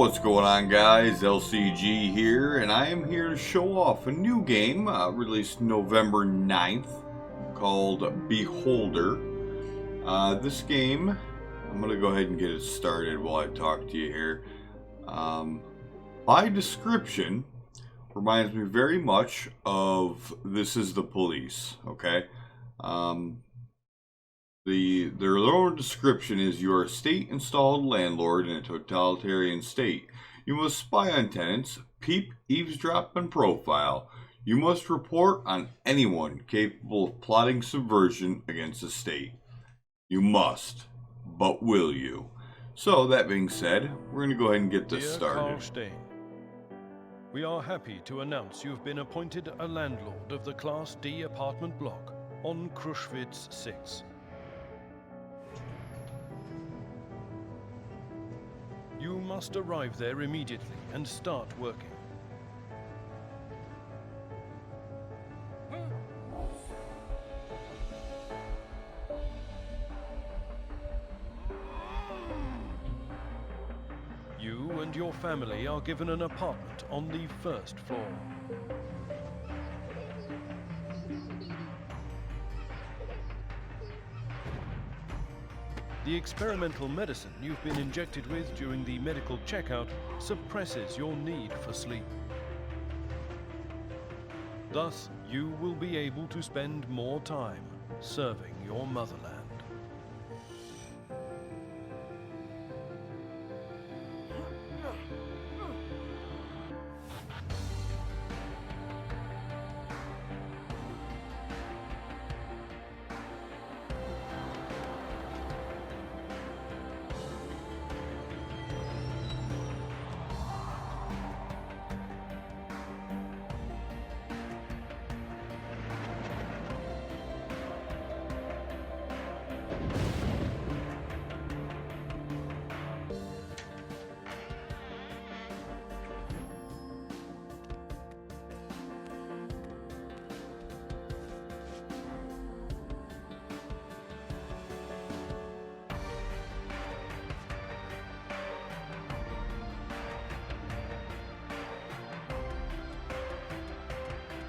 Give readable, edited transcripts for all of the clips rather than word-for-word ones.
What's going on, guys? LCG here, and I am here to show off a new game released November 9th called Beholder. This game, I'm going to go ahead and get it started while I talk to you here. By description, reminds me very much of This Is the Police, okay? Their own description is you are a state-installed landlord in a totalitarian state. You must spy on tenants, peep, eavesdrop, and profile. You must report on anyone capable of plotting subversion against the state. You must, but will you? So, that being said, we're going to go ahead and get this started. We are happy to announce you've been appointed a landlord of the Class D apartment block on Krushwitz 6. You must arrive there immediately and start working. You and your family are given an apartment on the first floor. The experimental medicine you've been injected with during the medical checkout suppresses your need for sleep. Thus, you will be able to spend more time serving your motherland.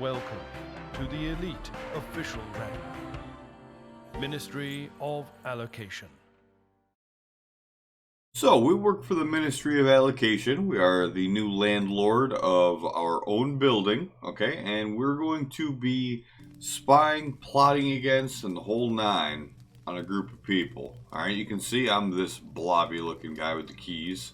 Welcome to the elite official rank, Ministry of Allocation. So, we work for the Ministry of Allocation. We are the new landlord of our own building, okay? And we're going to be spying, plotting against, and the whole nine on a group of people. Alright, you can see I'm this blobby looking guy with the keys.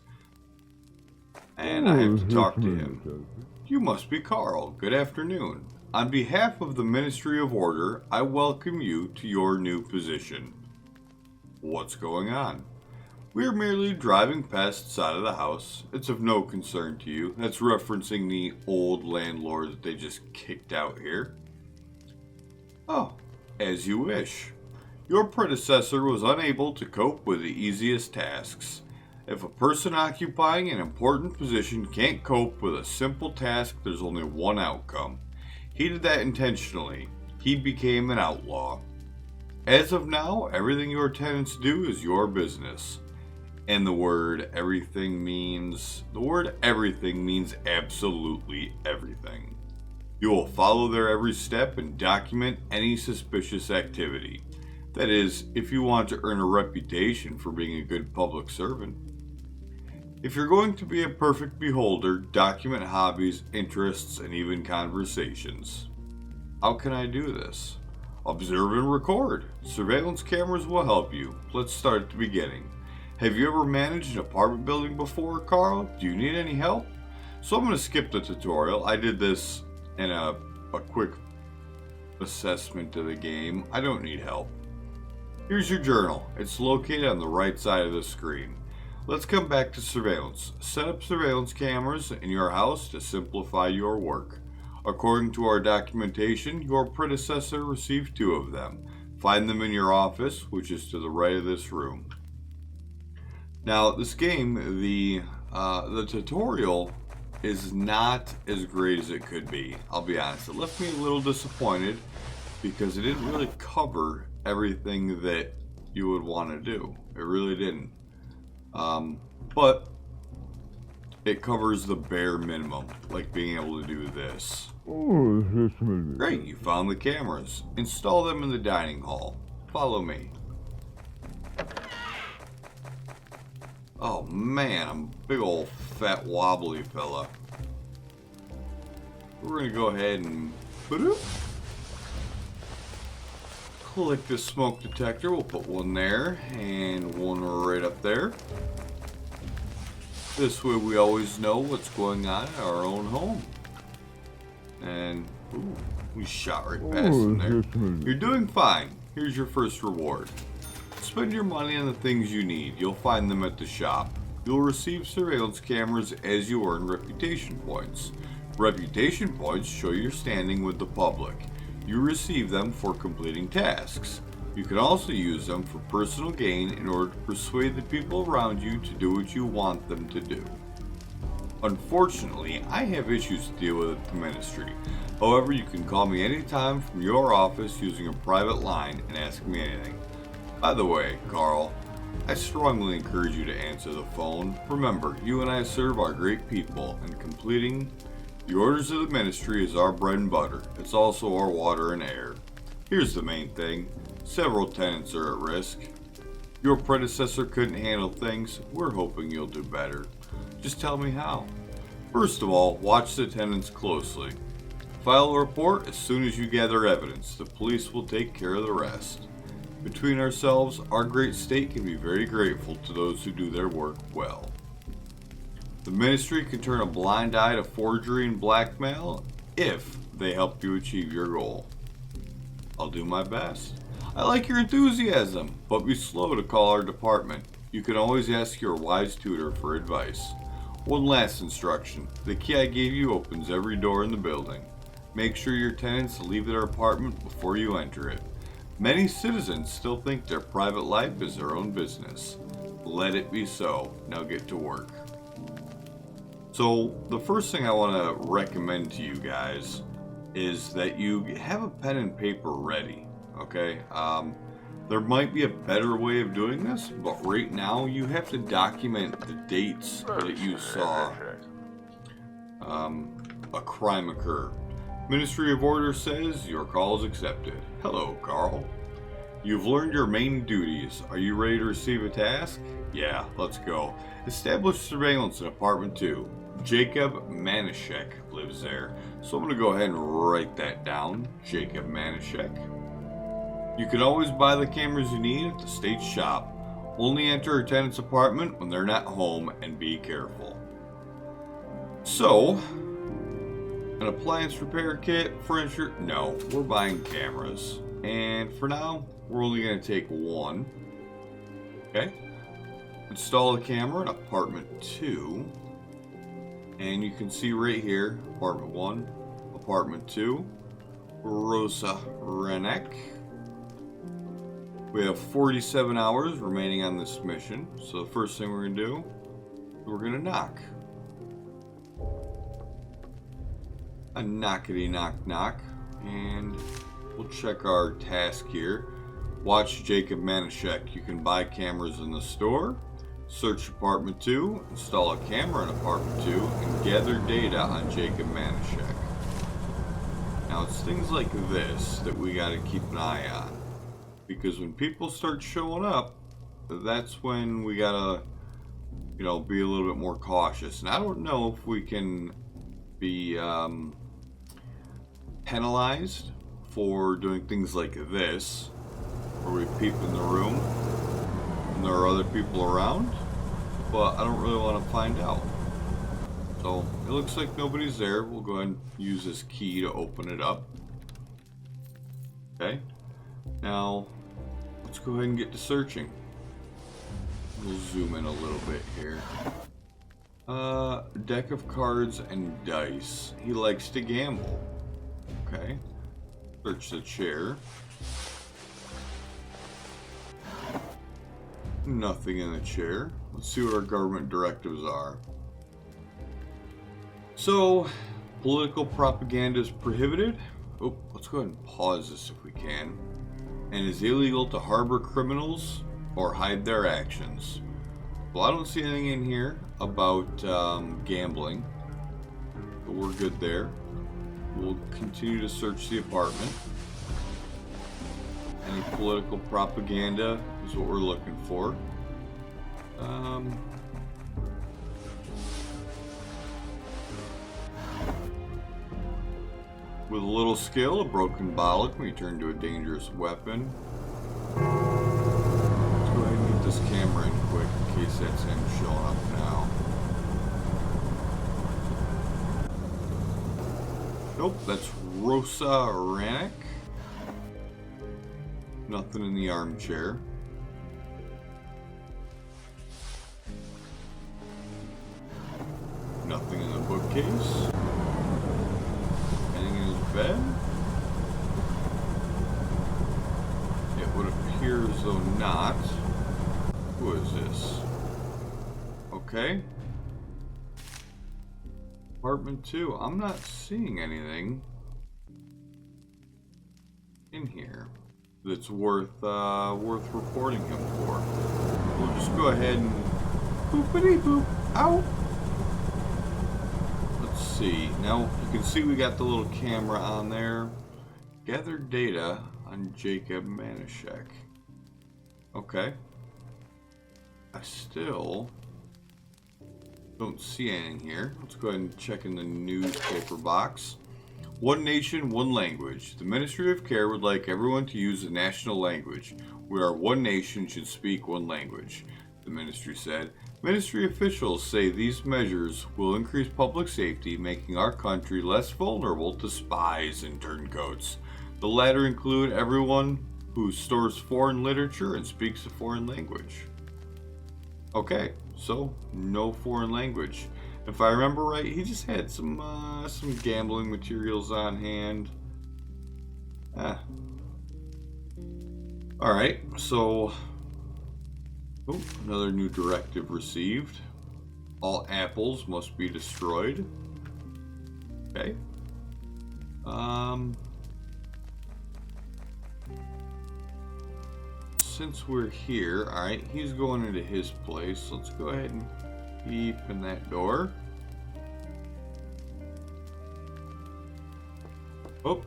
And I have to talk to him. You must be Carl. Good afternoon. On behalf of the Ministry of Order, I welcome you to your new position. What's going on? We are merely driving pests out of the house. It's of no concern to you. That's referencing the old landlord that they just kicked out here. Oh, as you wish. Your predecessor was unable to cope with the easiest tasks. If a person occupying an important position can't cope with a simple task, there's only one outcome. He did that intentionally. He became an outlaw. As of now, everything your tenants do is your business. And the word everything means absolutely everything. You will follow their every step and document any suspicious activity. That is, if you want to earn a reputation for being a good public servant. If you're going to be a perfect beholder, document hobbies, interests, and even conversations. How can I do this? Observe and record. Surveillance cameras will help you. Let's start at the beginning. Have you ever managed an apartment building before, Carl? Do you need any help? So I'm going to skip the tutorial. I did this in a quick assessment of the game. I don't need help. Here's your journal. It's located on the right side of the screen. Let's come back to surveillance. Set up surveillance cameras in your house to simplify your work. According to our documentation, your predecessor received 2 of them. Find them in your office, which is to the right of this room. Now, this game, the tutorial is not as great as it could be. I'll be honest. It left me a little disappointed because it didn't really cover everything that you would want to do. It really didn't. But It covers the bare minimum, like being able to do this. Great, you found the cameras. Install them in the dining hall. Follow me. Oh man, I'm a big old fat wobbly fella. We're gonna go ahead and click the smoke detector. We'll put one there and one right up there. This way we always know what's going on in our own home. And ooh, we shot right past him there. You're doing fine. Here's your first reward. Spend your money on the things you need. You'll find them at the shop. You'll receive surveillance cameras as you earn reputation points. Reputation points show your standing with the public. You receive them for completing tasks. You can also use them for personal gain in order to persuade the people around you to do what you want them to do. Unfortunately, I have issues to deal with at the ministry. However, you can call me anytime from your office using a private line and ask me anything. By the way, Carl, I strongly encourage you to answer the phone. Remember, you and I serve our great people, and completing the orders of the ministry is our bread and butter. It's also our water and air. Here's the main thing. Several tenants are at risk. Your predecessor couldn't handle things. We're hoping you'll do better. Just tell me how. First of all, watch the tenants closely. File a report as soon as you gather evidence. The police will take care of the rest. Between ourselves, our great state can be very grateful to those who do their work well. The ministry can turn a blind eye to forgery and blackmail if they help you achieve your goal. I'll do my best. I like your enthusiasm, but be slow to call our department. You can always ask your wise tutor for advice. One last instruction. The key I gave you opens every door in the building. Make sure your tenants leave their apartment before you enter it. Many citizens still think their private life is their own business. Let it be so. Now get to work. So, the first thing I want to recommend to you guys is that you have a pen and paper ready, okay? There might be a better way of doing this, but right now you have to document the dates that you saw a crime occur. Ministry of Order says your call is accepted. Hello, Carl. You've learned your main duties. Are you ready to receive a task? Yeah, let's go. Establish surveillance in apartment 2. Jacob Manishek lives there. So I'm going to go ahead and write that down. Jacob Manishek. You can always buy the cameras you need at the state shop. Only enter a tenant's apartment when they're not home, and be careful. So, an appliance repair kit, furniture, no, we're buying cameras. And for now, we're only going to take one. Okay. Install a camera in apartment 2. And you can see right here, apartment 1, apartment 2, Rosa Renek. We have 47 hours remaining on this mission. So the first thing we're going to do, we're going to knock. A knockety knock knock. And we'll check our task here. Watch Jacob Manishek. You can buy cameras in the store. Search apartment 2, install a camera in apartment 2, and gather data on Jacob Manishek. Now it's things like this that we got to keep an eye on. Because when people start showing up, that's when we got to, be a little bit more cautious. And I don't know if we can be penalized for doing things like this, where we peep in the room and there are other people around, but I don't really want to find out. So it looks like nobody's there. We'll go ahead and use this key to open it up. Okay, now let's go ahead and get to searching. We'll zoom in a little bit here. Deck of cards and dice. He likes to gamble. Okay, search the chair. Nothing in the chair. Let's see what our government directives are. So, political propaganda is prohibited. Oh, let's go ahead and pause this if we can. And it's illegal to harbor criminals or hide their actions. Well, I don't see anything in here about gambling, but we're good there. We'll continue to search the apartment. Any political propaganda is what we're looking for. With a little skill, a broken bottle can be turned to a dangerous weapon. Let's go ahead and get this camera in quick in case that's him showing up now. Nope, that's Rosa Ranek. Nothing in the armchair. Nothing in the bookcase. Anything in his bed? It would appear as though not. Who is this? Okay. Apartment 2. I'm not seeing anything in here that's worth reporting him for. We'll just go ahead and boopity boop out. Let's see. Now you can see we got the little camera on there. Gather data on Jacob Manishek. Okay. I still don't see anything here. Let's go ahead and check in the newspaper box. One nation, one language. The Ministry of Care would like everyone to use the national language. We are one nation, should speak one language, the ministry said. Ministry officials say these measures will increase public safety, making our country less vulnerable to spies and turncoats. The latter include everyone who stores foreign literature and speaks a foreign language. Okay, so no foreign language. If I remember right, he just had some gambling materials on hand. Alright, so another new directive received. All apples must be destroyed. Okay. Since we're here, alright, he's going into his place. Let's go ahead and peep in that door. Oh.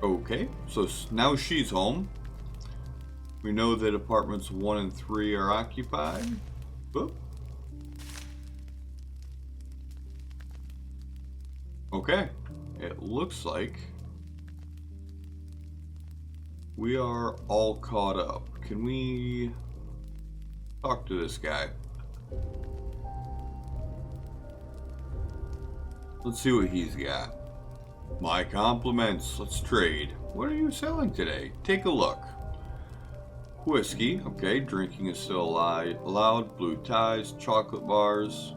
Okay, so now she's home. We know that apartments 1 and 3 are occupied. Oh. Okay, it looks like we are all caught up. Can we talk to this guy? Let's see what he's got. My compliments. Let's trade. What are you selling today? Take a look. Whiskey. Okay, drinking is still allowed. Blue ties, chocolate bars.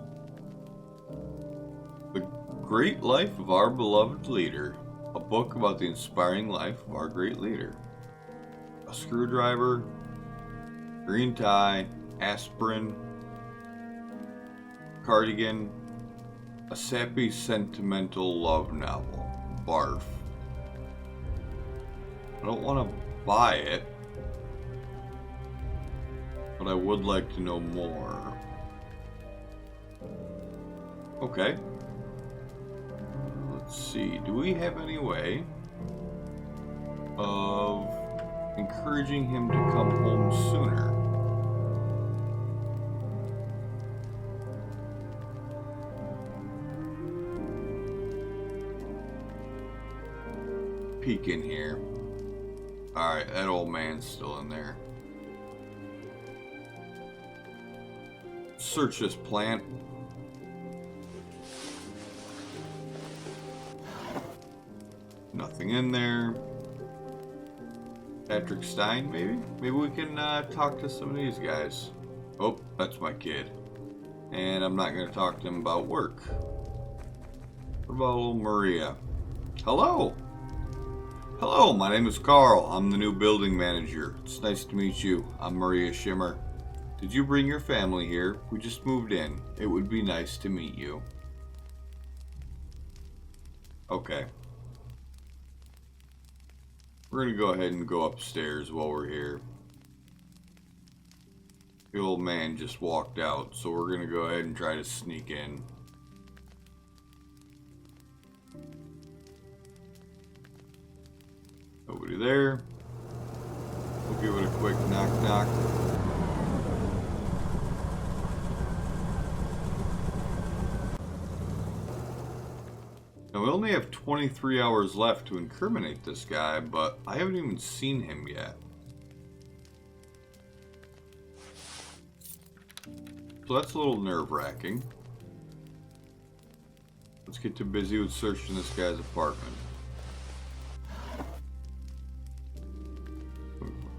The Great Life of Our Beloved Leader. A book about the inspiring life of our great leader. A screwdriver. Green tie. Aspirin. Cardigan. A sappy, sentimental love novel. Barf. I don't want to buy it, but I would like to know more. Okay. Let's see. Do we have any way of encouraging him to come home sooner? Peek in here. Alright, that old man's still in there. Search this plant. Nothing in there. Patrick Stein, maybe? Maybe we can talk to some of these guys. Oh, that's my kid. And I'm not going to talk to him about work. What about old Maria? Hello! Hello, my name is Carl. I'm the new building manager. It's nice to meet you. I'm Maria Schimmer. Did you bring your family here? We just moved in. It would be nice to meet you. Okay. We're going to go ahead and go upstairs while we're here. The old man just walked out, so we're gonna go ahead and try to sneak in. Nobody there. We'll give it a quick knock knock. Now we only have 23 hours left to incriminate this guy, but I haven't even seen him yet. So that's a little nerve-wracking. Let's get too busy with searching this guy's apartment.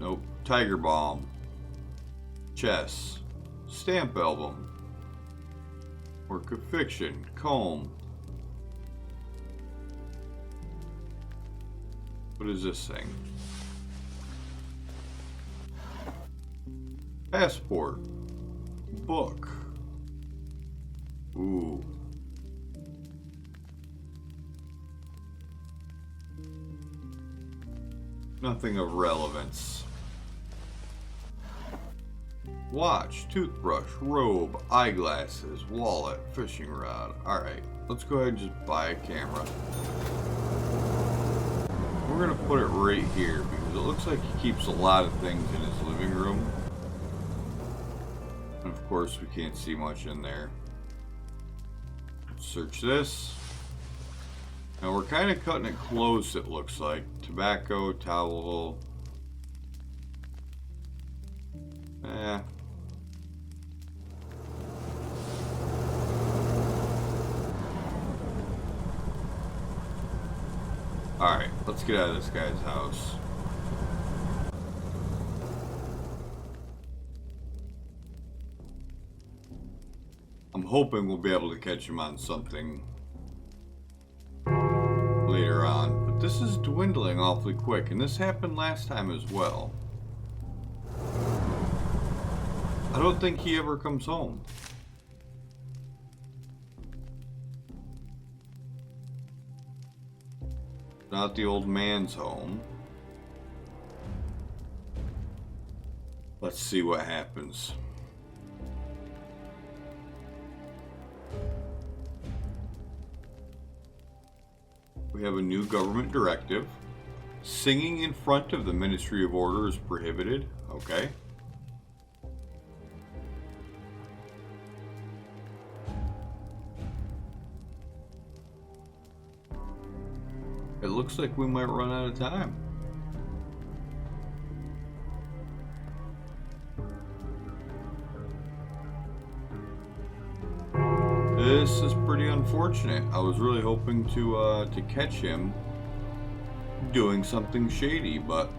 Nope. Tiger Balm. Chess. Stamp album. Work of fiction. Comb. What is this thing? Passport. Book. Ooh. Nothing of relevance. Watch, toothbrush, robe, eyeglasses, wallet, fishing rod. Alright, let's go ahead and just buy a camera. We're gonna put it right here because it looks like he keeps a lot of things in his living room. And of course, we can't see much in there. Search this. Now we're kind of cutting it close, it looks like. Tobacco, towel. Alright, let's get out of this guy's house. I'm hoping we'll be able to catch him on something later on, but this is dwindling awfully quick, and this happened last time as well. I don't think he ever comes home. Not the old man's home. Let's see what happens. We have a new government directive. Singing in front of the Ministry of Order is prohibited. Okay. It looks like we might run out of time. This is pretty unfortunate. I was really hoping to catch him doing something shady, but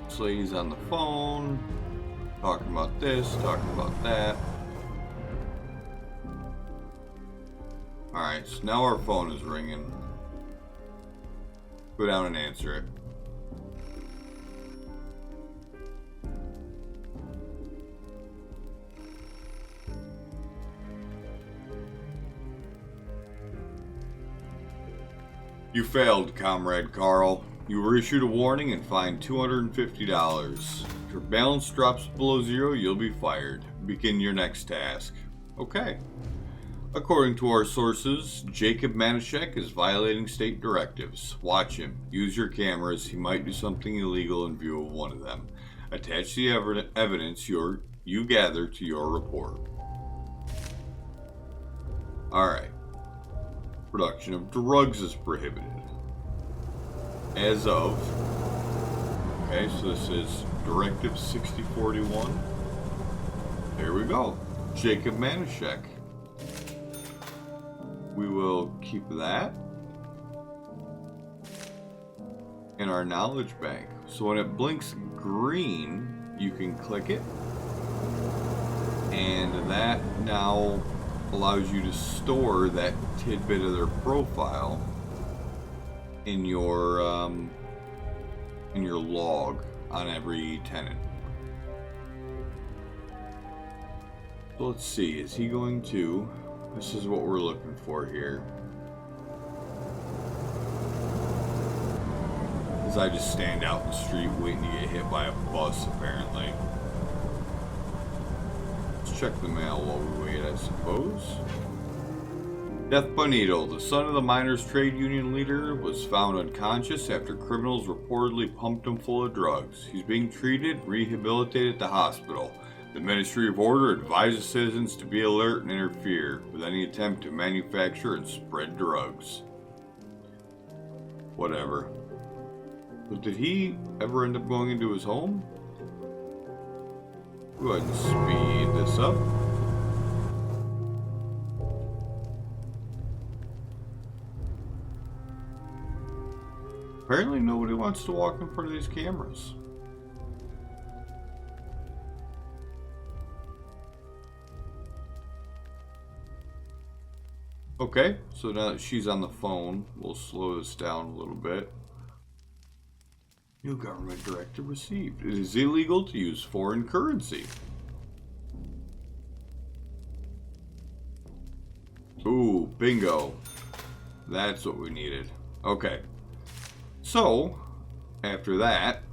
this lady's on the phone, talking about this, talking about that. Alright, so now our phone is ringing. Go down and answer it. You failed, Comrade Carl. You were issued a warning and fined $250. If your balance drops below zero, you'll be fired. Begin your next task. Okay. According to our sources, Jacob Manishek is violating state directives. Watch him. Use your cameras. He might do something illegal in view of one of them. Attach the evidence you gather to your report. Alright. Production of drugs is prohibited. As of... Okay, so this is Directive 6041. There we go. Jacob Manishek. We will keep that in our knowledge bank. So when it blinks green, you can click it. And that now allows you to store that tidbit of their profile in your log on every tenant. So let's see, is he going to... This is what we're looking for here. Because I just stand out in the street waiting to get hit by a bus, apparently. Let's check the mail while we wait, I suppose. Death by needle. The son of the miners' trade union leader was found unconscious after criminals reportedly pumped him full of drugs. He's being treated and rehabilitated at the hospital. The Ministry of Order advises citizens to be alert and interfere with any attempt to manufacture and spread drugs. Whatever. But did he ever end up going into his home? Go ahead and speed this up. Apparently nobody wants to walk in front of these cameras. Okay, so now that she's on the phone, we'll slow this down a little bit. New government directive received. It is illegal to use foreign currency. Ooh, bingo. That's what we needed. Okay. So, after that,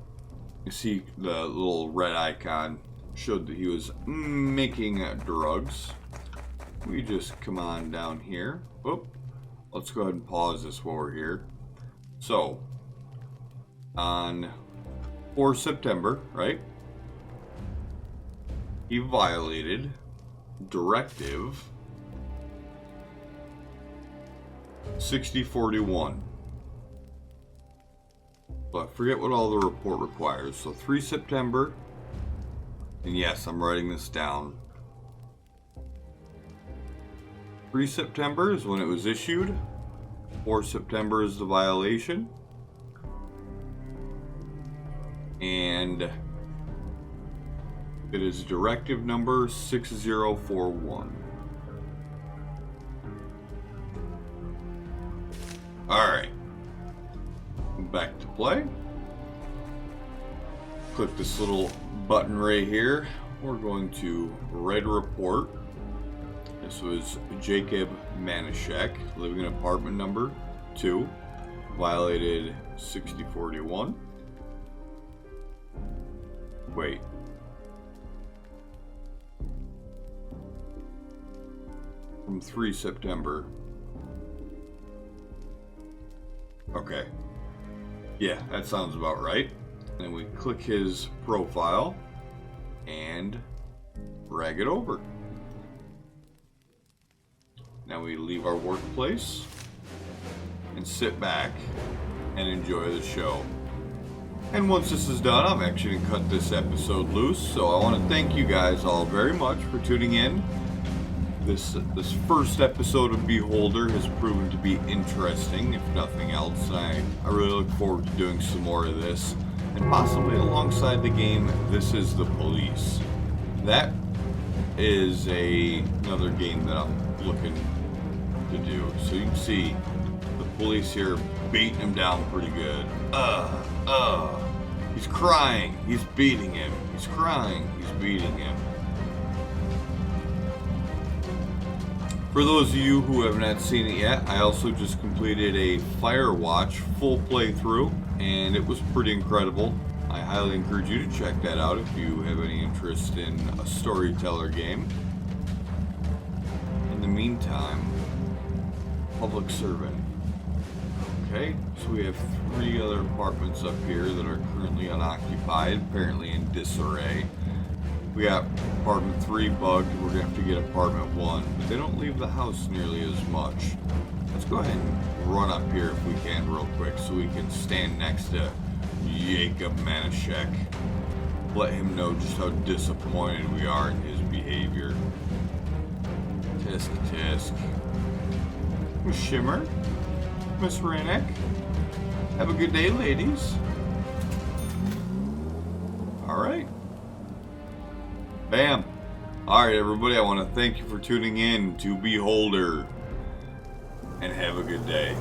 you see the little red icon showed that he was making drugs. We just come on down here. Oop. Let's go ahead and pause this while we're here. So, on 4 September, right? He violated Directive 6041. But I forget what all the report requires. So 3 September, and yes, I'm writing this down. 3 September is when it was issued. 4 September is the violation. And it is directive number 6041. Alright. Back to play. Click this little button right here. We're going to write a report. This was Jacob Manishek, living in apartment number 2, violated 6041. Wait. From 3 September. Okay. Yeah, that sounds about right. Then we click his profile and drag it over. Now we leave our workplace and sit back and enjoy the show. And once this is done, I'm actually going to cut this episode loose. So I want to thank you guys all very much for tuning in. This first episode of Beholder has proven to be interesting, if nothing else. I really look forward to doing some more of this. And possibly alongside the game, This Is the Police. That is another game that I'm looking to do. So you can see the police here beating him down pretty good. He's crying. He's beating him. He's crying. He's beating him. For those of you who have not seen it yet, I also just completed a Firewatch full playthrough, and it was pretty incredible. I highly encourage you to check that out if you have any interest in a storyteller game. In the meantime, public servant. Okay, so we have 3 other apartments up here that are currently unoccupied, apparently in disarray. We got apartment 3 bugged, we're gonna have to get apartment 1, but they don't leave the house nearly as much. Let's go ahead and run up here if we can real quick so we can stand next to Jacob Manishek. Let him know just how disappointed we are in his behavior. Tisk tisk. Miss Shimmer, Miss Rennick, have a good day, ladies. Alright. Bam. Alright, everybody, I want to thank you for tuning in to Beholder, and have a good day.